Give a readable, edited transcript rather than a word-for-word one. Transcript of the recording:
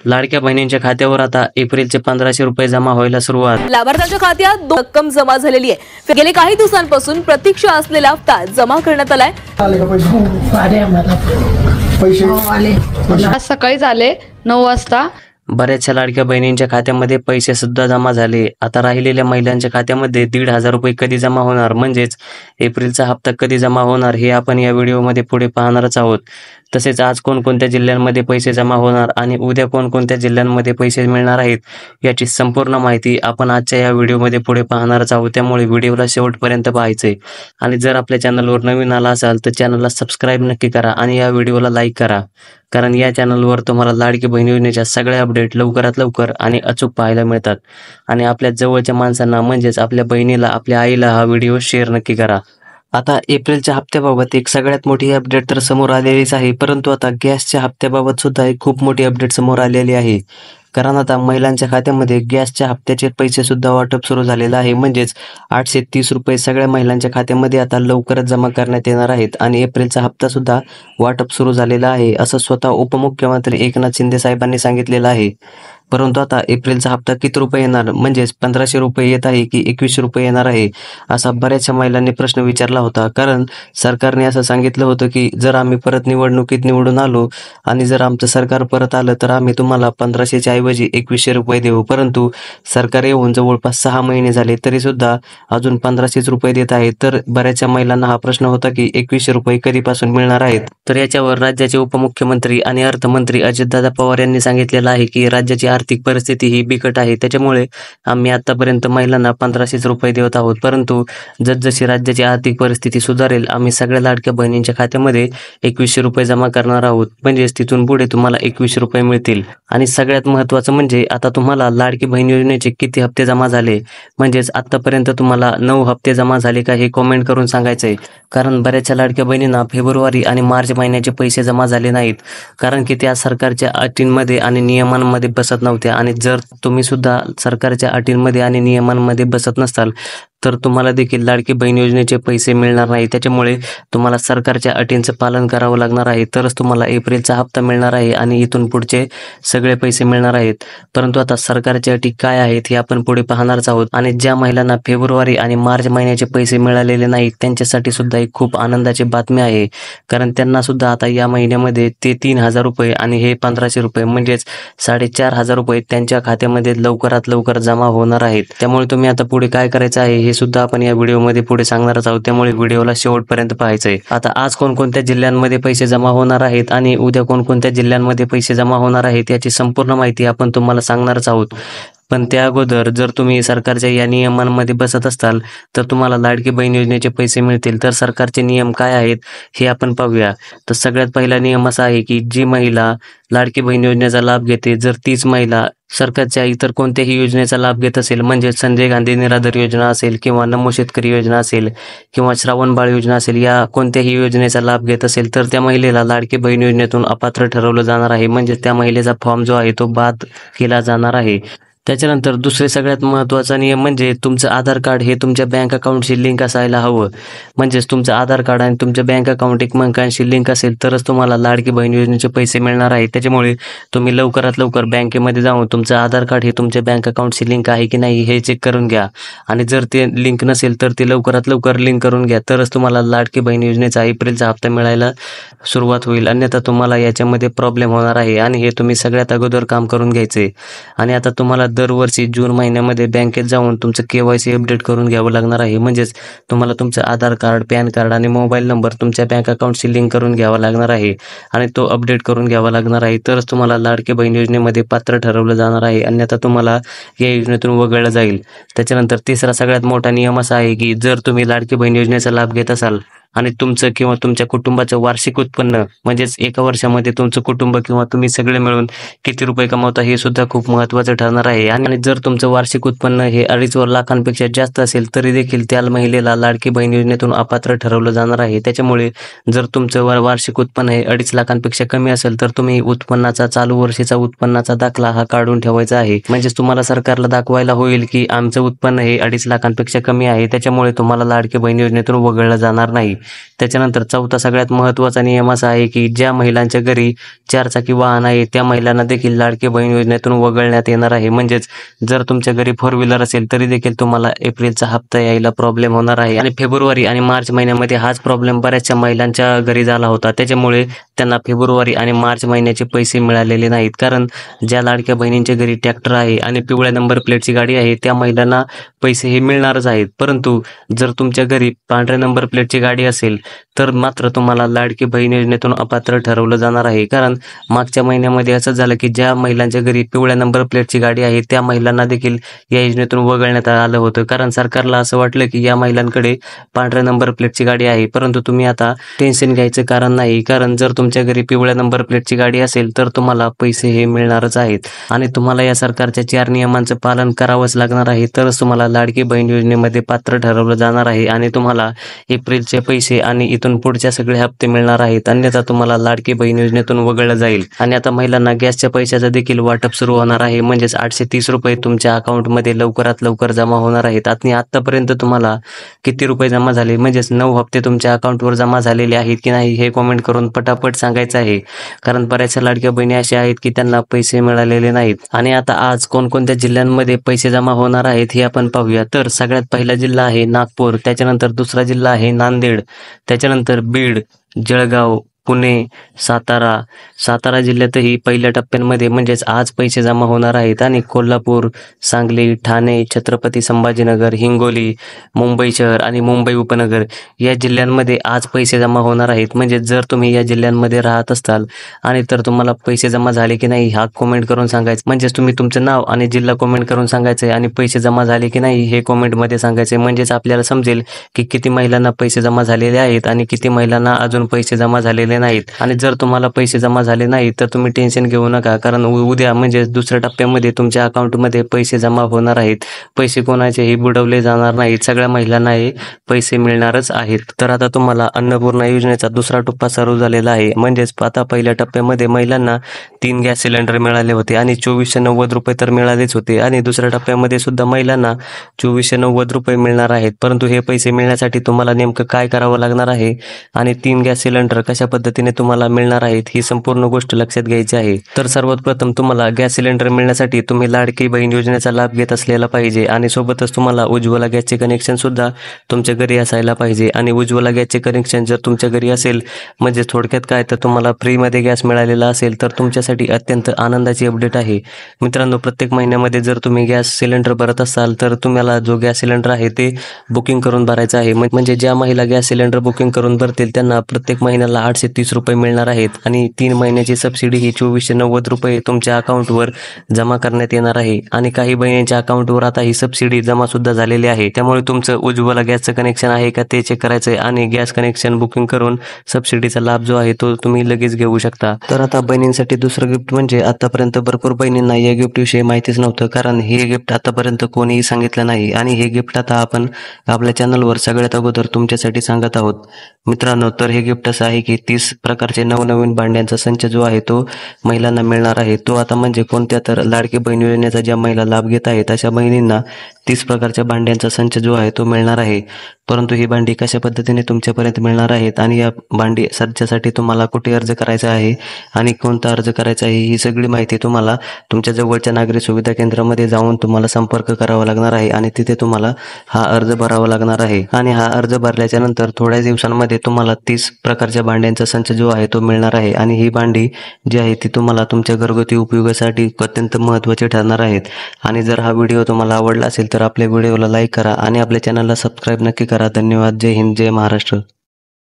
लाडक्या बहिणींच्या खात्यावर आता एप्रिलचे 1500 रुपये जमा व्हायला सुरुवात. लाभार्थ्यांच्या खात्यात रक्कम जमा झालेली आहे. गेले काही दिवसांपासून प्रतीक्षा असलेला हप्ता जमा करण्यात आलाय. आज सकाळीच आले 9 वाजता. बऱ्याचशा लाडक्या बहिणींच्या खात्यामध्ये पैसे सुद्धा जमा झाले. आता राहिलेल्या महिलांच्या खात्यामध्ये 1,500 रुपये कधी जमा होणार, म्हणजेच एप्रिलचा हप्ता कधी जमा होणार हे आपण या व्हिडिओमध्ये पुढे पाहणारच आहोत. तसेच आज कोणकोणत्या जिल्ह्यांमध्ये पैसे जमा होणार आणि उद्या कोणकोणत्या जिल्ह्यांमध्ये पैसे मिळणार आहेत याची संपूर्ण माहिती आपण आजच्या या व्हिडिओमध्ये पुढे पाहणारच आहोत. त्यामुळे व्हिडिओला शेवटपर्यंत पाहायचंय. आणि जर आपल्या चॅनलवर नवीन आला असाल तर चॅनलला सबस्क्राईब नक्की करा आणि या व्हिडिओला लाईक करा, कारण या चॅनलवर तुम्हाला लाडकी बहीण योजनेच्या सगळ्या अपडेट लवकरात लवकर आणि अचूक पाहायला मिळतात. आणि आपल्या जवळच्या माणसांना म्हणजेच आपल्या बहिणीला, आपल्या आईला हा व्हिडिओ शेअर नक्की करा. आता एप्रिलच्या हप्त्याबाबत एक सगळ्यात मोठी अपडेट तर समोर आलेलीच आहे, परंतु आता गॅसच्या हप्त्याबाबत सुद्धा एक खूप मोठी अपडेट समोर आलेली आहे. कारण आता महिलांच्या खात्यामध्ये गॅसच्या हप्त्याचे पैसे सुद्धा वाटप सुरू झालेलं आहे. म्हणजेच 830 रुपये सगळ्या महिलांच्या खात्यामध्ये आता लवकरच जमा करण्यात येणार आहेत आणि एप्रिलचा हप्ता सुद्धा वाटप सुरू झालेला आहे, असं स्वतः उपमुख्यमंत्री एकनाथ शिंदे साहेबांनी सांगितलेलं आहे. परंतु आता एप्रिलचा हप्ता किती रुपये येणार, म्हणजेच 1500 रुपये येत आहे की 2100 रुपये येणार आहे, असा बऱ्याचशा महिलांनी प्रश्न विचारला होता. कारण सरकारने असं सांगितलं होतं की जर आम्ही परत निवडणुकीत निवडून आलो आणि जर आमचं सरकार परत आलं तर आम्ही तुम्हाला 1500च्या ऐवजी 2100 रुपये देऊ. परंतु सरकार येऊन जवळपास 6 महिने झाले तरी सुद्धा अजून 1500 रुपये देत आहेत. तर बऱ्याचशा महिलांना हा प्रश्न होता की 2100 रुपये कधीपासून मिळणार आहेत. तर याच्यावर राज्याचे उपमुख्यमंत्री आणि अर्थमंत्री अजितदादा पवार यांनी सांगितलेलं आहे की राज्याची आर्थिक परिस्थिती ही बिकट आहे, त्याच्यामुळे आम्ही आतापर्यंत महिलांना 1500 रुपये देत आहोत. परंतु जसजशी राज्याची आर्थिक परिस्थिती सुधारेल आम्ही सगळ्या लाडक्या बहिणींच्या खात्यामध्ये 2100 रुपये जमा करणार आहोत. म्हणजेच तिथून पुढे तुम्हाला 2100 रुपये मिळतील. आणि सगळ्यात महत्त्वाचं म्हणजे आता तुम्हाला लाडकी बहीण योजनेचे किती हप्ते जमा झाले, म्हणजेच आतापर्यंत तुम्हाला 9 हप्ते जमा झाले का हे कॉमेंट करून सांगायचंय. कारण बऱ्याचशा लाडक्या बहिणींना फेब्रुवारी आणि मार्च महिन्याचे पैसे जमा झाले नाहीत, कारण की त्या सरकारच्या अटींमध्ये आणि नियमांमध्ये बसत नव्हत्या. आणि जर तुम्ही सुद्धा सरकारच्या अटींमध्ये आणि नियमांमध्ये बसत नसाल तर तुम्हाला देखील लाडकी बहीण योजनेचे पैसे मिळणार नाही. त्याच्यामुळे तुम्हाला सरकारच्या अटींचं पालन करावं लागणार आहे, तरच तुम्हाला एप्रिलचा हप्ता मिळणार आहे आणि इथून पुढचे सगळे पैसे मिळणार आहेत. परंतु आता सरकारच्या अटी काय आहेत हे आपण पुढे पाहणारच आहोत. आणि ज्या महिलांना फेब्रुवारी आणि मार्च महिन्याचे पैसे मिळालेले नाहीत त्यांच्यासाठी सुद्धा एक खूप आनंदाची बातमी आहे, कारण त्यांना सुद्धा आता या महिन्यामध्ये ते 3000 रुपये आणि हे 1500 रुपये म्हणजेच 4500 रुपये त्यांच्या खात्यामध्ये लवकरात लवकर जमा होणार आहेत. त्यामुळे तुम्ही आता पुढे काय करायचं आहे हे सुद्धा आपण या व्हिडिओमध्ये पुढे सांगणारच आहोत. त्यामुळे व्हिडिओला शेवटपर्यंत पाहायचंय. आता आज कोणकोणत्या जिल्ह्यांमध्ये पैसे जमा होणार आहेत आणि उद्या कोणकोणत्या जिल्ह्यांमध्ये पैसे जमा होणार आहेत याची संपूर्ण माहिती आपण तुम्हाला सांगणारच आहोत. पण त्या अगोदर जर तुम्ही सरकारच्या या नियमांमध्ये बसत असाल तर तुम्हाला लाडकी बहीण योजनेचे पैसे मिळतील. तर सरकारचे नियम काय आहेत हे आपण पाहूया. तर सगळ्यात पहिला नियम असा आहे की जी महिला लाडकी बहीण योजनेचा लाभ घेते, जर तीच महिला सरकारच्या इतर कोणत्याही योजनेचा लाभ घेत असेल, म्हणजे संजय गांधी निराधार योजना असेल किंवा नमो शेतकरी योजना असेल किंवा श्रावण बाळ योजना असेल, या कोणत्याही योजनेचा लाभ घेत असेल तर त्या महिलेला लाडकी बहीण योजनेतून अपात्र ठरवलं जाणार आहे. म्हणजे त्या महिलेचा फॉर्म जो आहे तो बाद केला जाणार आहे. त्याच्यानंतर दुसरे सगळ्यात महत्त्वाचा नियम म्हणजे तुमचं आधार कार्ड हे तुमच्या बँक अकाउंटशी लिंक असायला हवं. म्हणजेच तुमचं आधार कार्ड आणि तुमच्या बँक अकाउंट एकमेकांशी लिंक असेल तरच तुम्हाला लाडकी बहीण योजनेचे पैसे मिळणार आहेत. त्याच्यामुळे तुम्ही लवकरात लवकर बँकेमध्ये जाऊन तुमचं आधार कार्ड हे तुमच्या बँक अकाउंटशी लिंक आहे की नाही हे चेक करून घ्या. आणि जर ते लिंक नसेल तर ते लवकरात लवकर लिंक करून घ्या, तरच तुम्हाला लाडकी बहीण योजनेचा एप्रिलचा हप्ता मिळायला सुरुवात होईल. अन्यथा तुम्हाला याच्यामध्ये प्रॉब्लेम होणार आहे आणि हे तुम्ही सगळ्यात अगोदर काम करून घ्यायचे. आणि आता तुम्हाला दरवर्षी जून महिन्यामध्ये बँकेत जाऊन तुमचं KYC अपडेट करून घ्यावं लागणार आहे. म्हणजेच तुम्हाला तुमचं आधार कार्ड, पॅन कार्ड आणि मोबाईल नंबर तुमच्या बँक अकाउंटशी लिंक करून घ्यावा लागणार आहे आणि तो अपडेट करून घ्यावा लागणार आहे. तरच तुम्हाला लाडकी बहीण योजनेमध्ये पात्र ठरवलं जाणार आहे, अन्यथा तुम्हाला या योजनेतून वगळलं जाईल. त्याच्यानंतर तिसरा सगळ्यात मोठा नियम असा आहे की जर तुम्ही लाडकी बहीण योजनेचा लाभ घेत असाल आणि तुमचं किंवा तुमच्या कुटुंबाचं वार्षिक उत्पन्न म्हणजेच एका वर्षामध्ये तुमचं कुटुंब किंवा तुम्ही सगळे मिळून किती रुपये कमावता हे सुद्धा खूप महत्त्वाचं ठरणार आहे. आणि जर तुमचं वार्षिक उत्पन्न हे 2.5 लाखांपेक्षा जास्त असेल तरी देखील त्या महिलेला लाडकी बहीण योजनेतून अपात्र ठरवलं जाणार आहे. त्याच्यामुळे जर तुमचं वार्षिक उत्पन्न हे 2.5 लाखांपेक्षा कमी असेल तर तुम्ही उत्पन्नाचा चालू वर्षीचा उत्पन्नाचा दाखला हा काढून ठेवायचा आहे. म्हणजेच तुम्हाला सरकारला दाखवायला होईल की आमचं उत्पन्न हे 2.5 लाखांपेक्षा कमी आहे, त्याच्यामुळे तुम्हाला लाडकी बहीण योजनेतून वगळलं जाणार नाही. त्याच्यानंतर चौथा सगळ्यात महत्त्वाचा नियम असा आहे की ज्या महिलांच्या घरी 4 चाकी वाहन आहे त्या महिलांना देखील लाडकी बहीण योजनेतून वगळण्यात येणार आहे. म्हणजेच जर तुमच्या घरी 4 व्हीलर असेल तरी देखील तुम्हाला एप्रिलचा हप्ता यायला प्रॉब्लेम होणार आहे. आणि फेब्रुवारी आणि मार्च महिन्यामध्ये हाच प्रॉब्लेम बऱ्याचशा महिलांच्या घरी झाला होता. त्याच्यामुळे त्यांना फेब्रुवारी आणि मार्च महिन्याचे पैसे मिळालेले नाहीत. कारण ज्या लाडक्या बहिणींच्या घरी ट्रॅक्टर आहे आणि पिवळ्या नंबर प्लेटची गाडी आहे त्या महिलांना पैसे हे मिळणारच आहेत. परंतु जर तुमच्या घरी पांढऱ्या नंबर प्लेटची गाडी असेल तर मात्र तुम्हाला लाडकी बहीण योजनेतून अपात्र ठरवलं जाणार आहे. कारण मागच्या महिन्यामध्ये असं झालं की ज्या महिलांच्या घरी पिवळ्या नंबर प्लेटची गाडी आहे त्या महिलांना देखील या योजनेतून वगळण्यात आलं होतं. कारण सरकारला असं वाटलं की या महिलांकडे पांढऱ्या नंबर प्लेटची गाडी आहे. परंतु तुम्ही आता टेन्शन घ्यायचं कारण नाही. कारण जर तुमच्या घरी पिवळ्या नंबर प्लेटची गाडी असेल तर तुम्हाला पैसे हे मिळणारच आहेत. आणि तुम्हाला या सरकारच्या 4 नियमांचं पालन करावंच लागणार आहे. तरच तुम्हाला लाडकी बहीण योजनेमध्ये पात्र ठरवलं जाणार आहे आणि तुम्हाला एप्रिलचे पैसे आणि इथून पुढच्या सगळे हप्ते मिळणार आहेत. अन्यथा तुम्हाला लाडकी बहीण योजनेतून वगळलं जाईल. आणि आता महिलांना गॅसच्या पैशाचं देखील वाटप सुरू होणार आहे. म्हणजेच 830 रुपये तुमच्या अकाउंटमध्ये लवकरात लवकर जमा होणार आहेत. आणि आतापर्यंत तुम्हाला किती रुपये जमा झाले, म्हणजेच 9 हप्ते तुमच्या अकाउंटवर जमा झालेले आहेत की नाही हे कमेंट करून पटापट सांगायचं आहे. कारण बऱ्याचशा लाडक्या बहिणी अशा आहेत की त्यांना पैसे मिळालेले नाहीत. आणि आता आज कोणकोणत्या जिल्ह्यांमध्ये पैसे जमा होणार आहेत हे आपण पाहूया. तर सगळ्यात पहिला जिल्हा आहे नागपूर, त्याच्यानंतर दुसरा जिल्हा आहे नांदेड, त्याच्यानंतर बीड, जळगाव, पुणे, सातारा जिल्ह्यातही पहिल्या टप्प्यांमध्ये म्हणजेच आज पैसे जमा होणार आहेत. आणि कोल्हापूर, सांगली, ठाणे, छत्रपती संभाजीनगर, हिंगोली, मुंबई शहर आणि मुंबई उपनगर या जिल्ह्यांमध्ये आज पैसे जमा होणार आहेत. म्हणजे जर तुम्ही या जिल्ह्यांमध्ये राहत असताल आणि तर तुम्हाला पैसे जमा झाले की नाही हा कमेंट करून सांगायचं. म्हणजेच तुम्ही तुमचं नाव आणि जिल्हा कमेंट करून सांगायचं आहे आणि पैसे जमा झाले की नाही हे कमेंटमध्ये सांगायचे. म्हणजेच आपल्याला समजेल की किती महिलांना पैसे जमा झालेले आहेत आणि किती महिलांना अजून पैसे जमा झालेले नाहीत. आणि जर तुम्हाला पैसे जमा झाले नाहीत तर तुम्ही टेन्शन घेऊ नका. कारण उद्या म्हणजे दुसऱ्या टप्प्यामध्ये तुमच्या अकाउंटमध्ये पैसे जमा होणार आहेत. पैसे कोणाचेही बुडवले जाणार नाहीत. सगळ्या महिलांना हे पैसे मिळणारच आहेत. तर आता तुम्हाला अन्नपूर्णा योजनेचा दुसरा टप्पा सुरू झालेला आहे. म्हणजेच आता पहिल्या टप्प्यामध्ये महिलांना 3 गॅस सिलेंडर मिळाले होते आणि 2490 रुपये तर मिळालेच होते. आणि दुसऱ्या टप्प्यामध्ये सुद्धा महिलांना 2490 रुपये मिळणार आहेत. परंतु हे पैसे मिळण्यासाठी तुम्हाला नेमकं काय करावं लागणार आहे आणि 3 गॅस सिलेंडर कशा पद्धतीने तुम्हाला मिळणार आहेत ही संपूर्ण गोष्ट लक्षात घ्यायची आहे. तर सर्वात प्रथम तुम्हाला गॅस सिलेंडर मिळण्यासाठी तुम्ही लाडकी बहीण योजनेचा लाभ घेत असलेला पाहिजे. आणि सोबतच तुम्हाला उज्ज्वला गॅसचे कनेक्शन सुद्धा तुमच्या घरी असायला पाहिजे. आणि उज्ज्वला गॅसचे कनेक्शन जर तुमच्या घरी असेल म्हणजे थोडक्यात काय तर तुम्हाला फ्रीमध्ये गॅस मिळालेला असेल तर तुमच्यासाठी अत्यंत आनंदाची अपडेट आहे. मित्रांनो, प्रत्येक महिन्यामध्ये जर तुम्ही गॅस सिलेंडर भरत असाल तर तुम्हाला जो गॅस सिलेंडर आहे ते बुकिंग करून भरायचं आहे. म्हणजे ज्या महिला गॅस सिलेंडर बुकिंग करून भरतील त्यांना प्रत्येक महिन्याला 830 रुपये मिळणार आहेत. आणि 3 महिन्याची सबसिडी ही 2490 रुपये तुमच्या अकाउंटवर जमा करण्यात येणार आहे. आणि काही बहिणींच्या अकाउंटवर आता ही सबसिडी जमा सुद्धा झालेली आहे. त्यामुळे तुमचं उज्ज्वला गॅसचं कनेक्शन आहे का ते चेक करायचं आहे आणि गॅस कनेक्शन बुकिंग करून सबसिडीचा लाभ जो आहे तो तुम्ही लगेच घेऊ शकता. तर आता बहिणींसाठी दुसरं गिफ्ट म्हणजे आतापर्यंत भरपूर बहिणींना या गिफ्टविषयी माहितीच नव्हतं. कारण हे गिफ्ट आतापर्यंत कोणीही सांगितलं नाही आणि हे गिफ्ट आता आपण आपल्या चॅनलवर सगळ्यात अगोदर तुमच्यासाठी सांगत आहोत. मित्रांनो, तर हे गिफ्ट असं आहे की 30 प्रकारचे नवनवीन भांड्यांचा संच जो आहे तो महिलांना मिळणार आहे. तो आता म्हणजे कोणत्या तर लाडकी बहीण योजनेचा ज्या महिला लाभ घेत आहेत अशा बहिणींना 30 प्रकारच्या भांड्यांचा संच जो आहे तो मिळणार आहे. परंतु ही भांडी कशा पद्धतीने तुमच्यापर्यंत मिळणार आहेत आणि या भांडी सध्यासाठी तुम्हाला कुठे अर्ज करायचा आहे आणि कोणता अर्ज करायचा आहे ही सगळी माहिती तुम्हाला तुमच्या जवळच्या नागरी सुविधा केंद्रामध्ये जाऊन तुम्हाला संपर्क करावा लागणार आहे आणि तिथे तुम्हाला हा अर्ज भरावा लागणार आहे. आणि हा अर्ज भरल्याच्या नंतर थोड्या दिवसांमध्ये तुम्हाला 30 प्रकारच्या भांड्यांचा संच जो आहे तो मिळणार आहे. आणि ही भांडी जी आहे ती तुम्हाला तुमच्या घरगुती उपयोगासाठी अत्यंत महत्त्वाची ठरणार आहेत. आणि जर हा व्हिडिओ तुम्हाला आवडला असेल तर आपल्या व्हिडिओला लाईक करा आणि आपल्या चॅनलला सबस्क्राईब नक्की करा. धन्यवाद. जय हिंद, जय महाराष्ट्र.